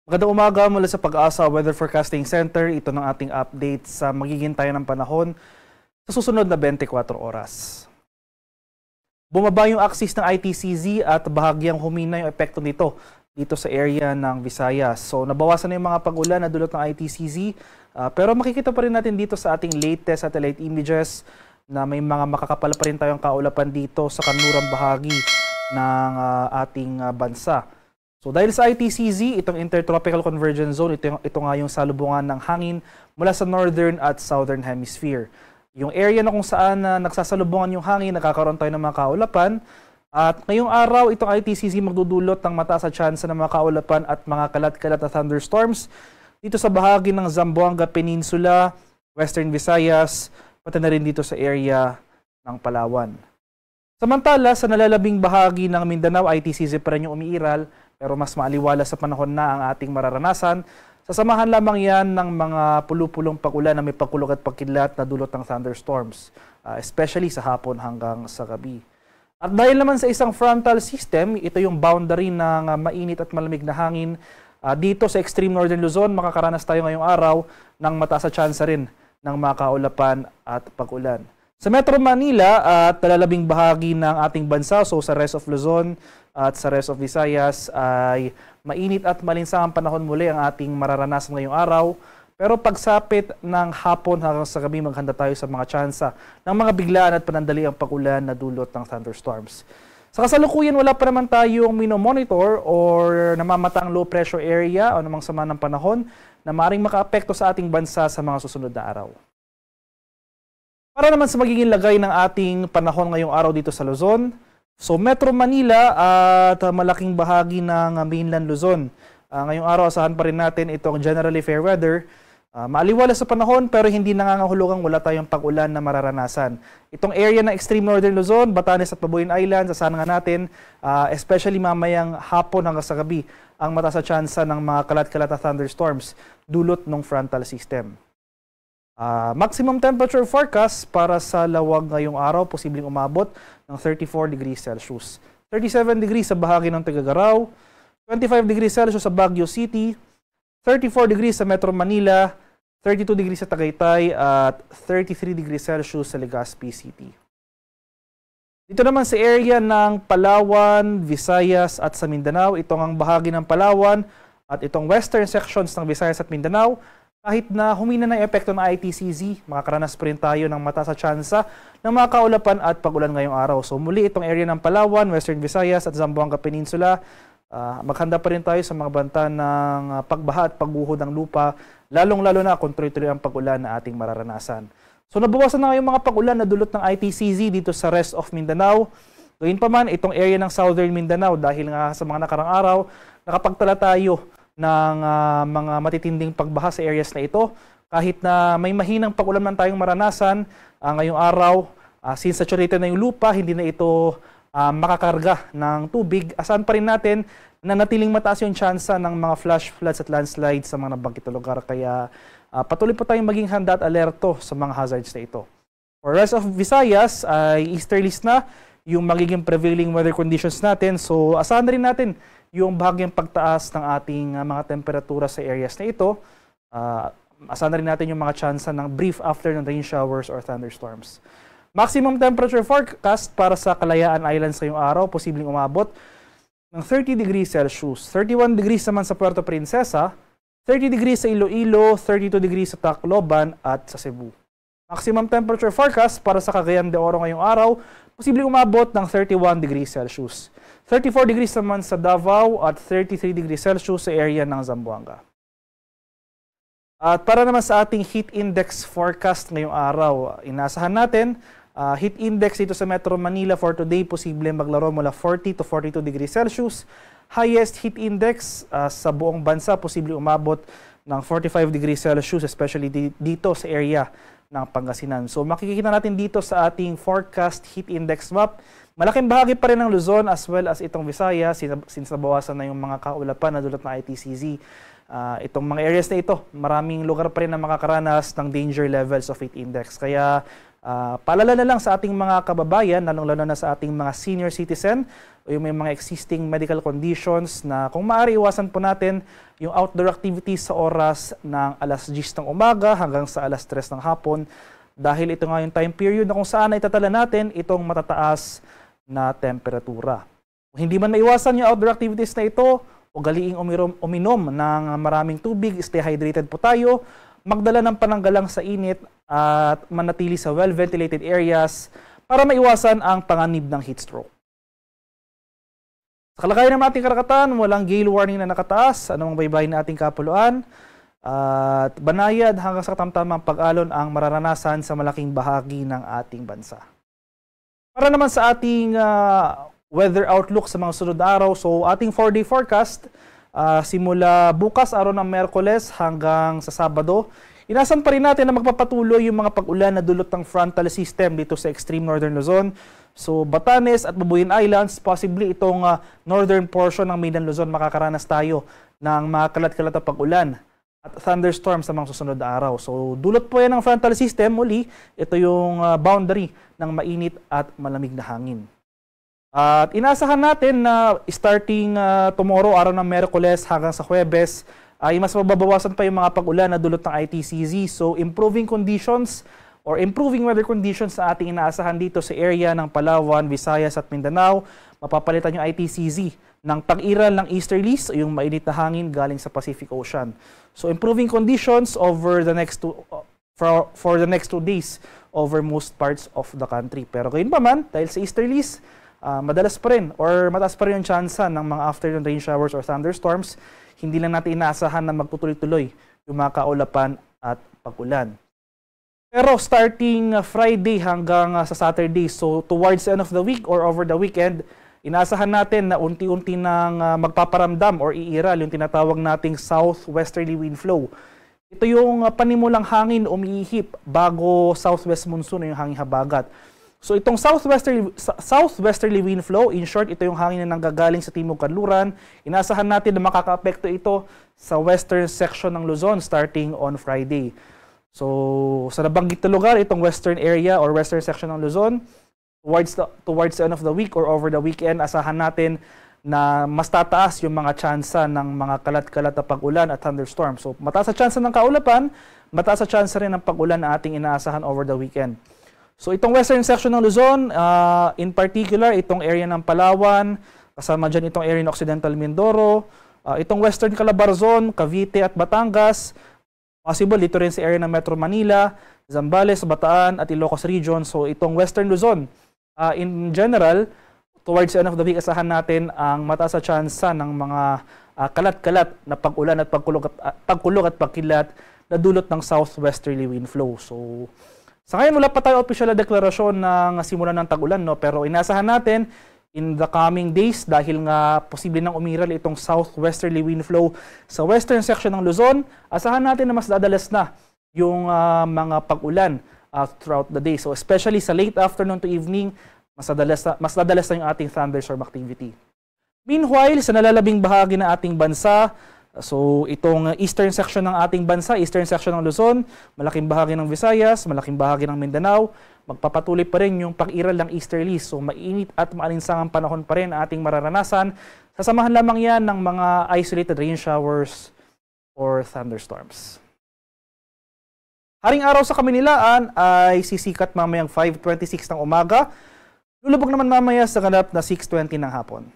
Magandang umaga mula sa Pag-asa Weather Forecasting Center. Ito ng ating update sa magiging tayo ng panahon sa susunod na 24 oras. Bumaba yung axis ng ITCZ at bahagyang humina yung epekto nito dito sa area ng Visayas. So nabawasan na yung mga pag-ulan na dulot ng ITCZ, pero makikita pa rin natin dito sa ating latest satellite images na may mga makakapal pa rin tayong kaulapan dito sa kanlurang bahagi ng ating bansa. So dahil sa ITCZ, itong Intertropical Convergence Zone, ito nga yung salubungan ng hangin mula sa Northern at Southern Hemisphere. Yung area na kung saan nagsasalubungan yung hangin, nakakaroon tayo ng mga kaulapan. At ngayong araw, itong ITCZ magdudulot ng mataas na tsansa ng mga kaulapan at mga kalat-kalat na thunderstorms dito sa bahagi ng Zamboanga Peninsula, Western Visayas, pati na rin dito sa area ng Palawan. Samantala, sa nalalabing bahagi ng Mindanao, ITCZ pa rin yung umiiral, pero mas maaliwala sa panahon na ang ating mararanasan. Sasamahan lamang yan ng mga pulupulong pag-ulan na may pagkulog at pagkidlat na dulot ng thunderstorms, especially sa hapon hanggang sa gabi. At dahil naman sa isang frontal system, ito yung boundary ng mainit at malamig na hangin. Dito sa extreme northern Luzon, makakaranas tayo ngayong araw ng mataas na tsansa rin ng mga kaulapan at pag-ulan. Sa Metro Manila at nalalabing bahagi ng ating bansa, so sa rest of Luzon at sa rest of Visayas, ay mainit at malinsangang panahon muli ang ating mararanasan ngayong araw. Pero pagsapit ng hapon hanggang sa gabi, maghanda tayo sa mga tsansa ng mga biglaan at panandaliang pag-ulan na dulot ng thunderstorms. Sa kasalukuyan, wala pa naman tayong minomonitor or namamataang low pressure area o namang sama ng panahon na maaaring makaapekto sa ating bansa sa mga susunod na araw. Para naman sa magiging lagay ng ating panahon ngayong araw dito sa Luzon, so Metro Manila at malaking bahagi ng mainland Luzon. Ngayong araw, asahan pa rin natin itong generally fair weather. Maaliwala sa panahon pero hindi nangangahulugang wala tayong pag-ulan na mararanasan. Itong area ng extreme northern Luzon, Batanes at Babuyan Islands, asahan nga natin, especially mamayang hapon hanggang sa gabi, ang mataas na tsansa ng mga kalat-kalat na thunderstorms dulot ng frontal system. Maximum temperature forecast para sa Lawag ngayong araw, posibleng umabot ng 34 degrees Celsius. 37 degrees sa bahagi ng Tuguegarao, 25 degrees Celsius sa Baguio City, 34 degrees sa Metro Manila, 32 degrees sa Tagaytay, at 33 degrees Celsius sa Legazpi City. Dito naman sa area ng Palawan, Visayas at sa Mindanao, itong ang bahagi ng Palawan at itong western sections ng Visayas at Mindanao, kahit na humina na yung epekto ng ITCZ, makakaranas pa rin tayo ng mataas na tsansa ng mga kaulapan at pag-ulan ngayong araw. So muli itong area ng Palawan, Western Visayas at Zamboanga Peninsula, maghanda pa rin tayo sa mga banta ng pagbaha at pagguho ng lupa, lalong-lalo na kung tuloy-tuloy ang pag-ulan na ating mararanasan. So nabawasan na ngayong mga pag-ulan na dulot ng ITCZ dito sa rest of Mindanao. Gayun pa man, itong area ng Southern Mindanao, dahil nga sa mga nakarang araw, nakapagtala tayo ng mga matitinding pagbaha sa areas na ito. Kahit na may mahinang pag-ulan man tayong maranasan, ngayong araw, since saturated na yung lupa, hindi na ito makakarga ng tubig, asahan pa rin natin na natiling mataas yung tsansa ng mga flash floods at landslides sa mga nabanggit na lugar. Kaya patuloy po tayong maging handa at alerto sa mga hazards na ito. For rest of Visayas, ay easterlies na yung magiging prevailing weather conditions natin. So asahan na rin natin yung bahagyang pagtaas ng ating mga temperatura sa areas na ito. Asahan na rin natin yung mga tsansa ng brief afternoon rain showers or thunderstorms. Maximum temperature forecast para sa Kalayaan Islands ngayong araw, posibleng umabot ng 30 degrees Celsius. 31 degrees naman sa Puerto Princesa, 30 degrees sa Iloilo, 32 degrees sa Tacloban at sa Cebu. Maximum temperature forecast para sa Cagayan de Oro ngayong araw, posibleng umabot ng 31 degrees Celsius. 34 degrees naman sa Davao at 33 degrees Celsius sa area ng Zamboanga. At para naman sa ating heat index forecast ngayong araw, inaasahan natin, heat index dito sa Metro Manila for today, posible maglaro mula 40 to 42 degrees Celsius. Highest heat index sa buong bansa, posible umabot ng 45 degrees Celsius, especially dito sa area ng Pangasinan. So makikita natin dito sa ating forecast heat index map, malaking bahagi pa rin ng Luzon as well as itong Visayas, since nabawasan na yung mga kaulapan na dulot ng ITCZ. Itong mga areas na ito, maraming lugar pa rin na makakaranas ng danger levels of heat index. Kaya Paalala na lang sa ating mga kababayan, lalong-lalo na sa ating mga senior citizen o yung may mga existing medical conditions na kung maaari iwasan po natin yung outdoor activities sa oras ng alas 10 ng umaga hanggang sa alas 3 ng hapon dahil ito nga yung time period na kung saan ay itatala natin itong matataas na temperatura. Kung hindi man maiwasan yung outdoor activities na ito, ugaliing uminom ng maraming tubig, stay hydrated po tayo, magdala ng pananggalang sa init at manatili sa well-ventilated areas para maiwasan ang panganib ng heat stroke. Sa kalagayan ng ating karagatan, walang gale warning na nakataas, anumang baybayin na ating kapuluan, at banayad hanggang sa katamtamang pag-alon ang mararanasan sa malaking bahagi ng ating bansa. Para naman sa ating weather outlook sa mga sunod na araw. So ating 4-day forecast, simula bukas araw ng Miyerkules hanggang sa Sabado, inasan pa rin natin na magpapatuloy yung mga pag-ulan na dulot ng frontal system dito sa extreme northern Luzon. So Batanes at Babuyan Islands, possibly itong northern portion ng Mainland Luzon, makakaranas tayo ng mga kalat-kalat na pag-ulan at thunderstorms sa mga susunod na araw. So dulot po yan ng frontal system, muli, ito yung boundary ng mainit at malamig na hangin. At inasahan natin na starting tomorrow, araw ng Miyerkules hanggang sa Huwebes, ay mas mababawasan pa yung mga pag-ulan na dulot ng ITCZ. So improving conditions or improving weather conditions sa ating inaasahan dito sa area ng Palawan, Visayas at Mindanao. Mapapalitan yung ITCZ ng pag-iral ng easterlies, yung mainit na hangin galing sa Pacific Ocean. So improving conditions over the next for the next 2 days over most parts of the country. Pero ngayon pa man, dahil sa easterlies, madalas pa rin or mataas pa rin yung tsansa ng mga afternoon rain showers or thunderstorms. Hindi lang natin inaasahan na magtutuloy-tuloy yung mga kaulapan at pag-ulan. Pero starting Friday hanggang sa Saturday, so towards the end of the week or over the weekend, inaasahan natin na unti-unti nang magpaparamdam or iiral yung tinatawag nating southwesterly wind flow. Ito yung panimulang hangin umiihip bago southwest monsoon o yung hangin habagat. So itong southwesterly wind flow, in short, ito yung hangin na nanggagaling sa timog kanluran. Inaasahan natin na makaka-apekto ito sa western section ng Luzon starting on Friday. So sa nabanggit na lugar, itong western area or western section ng Luzon, towards the end of the week or over the weekend, asahan natin na mas tataas yung mga tsansa ng mga kalat-kalat na pag-ulan at thunderstorm. So mataas sa tsansa ng kaulapan, mataas sa tsansa rin ng pag-ulan na ating inaasahan over the weekend. So itong western section ng Luzon, in particular, itong area ng Palawan, kasama dyan itong area ng Occidental Mindoro, itong western Calabarzon, Cavite at Batangas, possible dito rin sa area ng Metro Manila, Zambales, Bataan at Ilocos Region. So itong western Luzon, in general, towards the end of the week, asahan natin ang mataas sa tsansa ng mga kalat-kalat na pag-ulan at pagkulog at pagkilat na dulot ng southwesterly wind flow. So sa ngayon, wala pa tayo opisyal na deklarasyon ng simulan ng tag-ulan, no? Pero inasahan natin in the coming days dahil nga posible nang umiral itong southwesterly wind flow sa western section ng Luzon, asahan natin na mas dadalas na yung mga pag-ulan throughout the day. So especially sa late afternoon to evening, mas dadalas na yung ating thunderstorm activity. Meanwhile, sa nalalabing bahagi ng ating bansa, so itong eastern section ng ating bansa, eastern section ng Luzon, malaking bahagi ng Visayas, malaking bahagi ng Mindanao, magpapatuloy pa rin yung pag-iral ng easterlies. So mainit at maalinsangang panahon pa rin ang ating mararanasan. Sasamahan lamang yan ng mga isolated rain showers or thunderstorms. Haring araw sa Kaminilaan ay sisikat mamayang 5:26 ng umaga. Lulubog naman mamaya sa ganap na 6:20 ng hapon.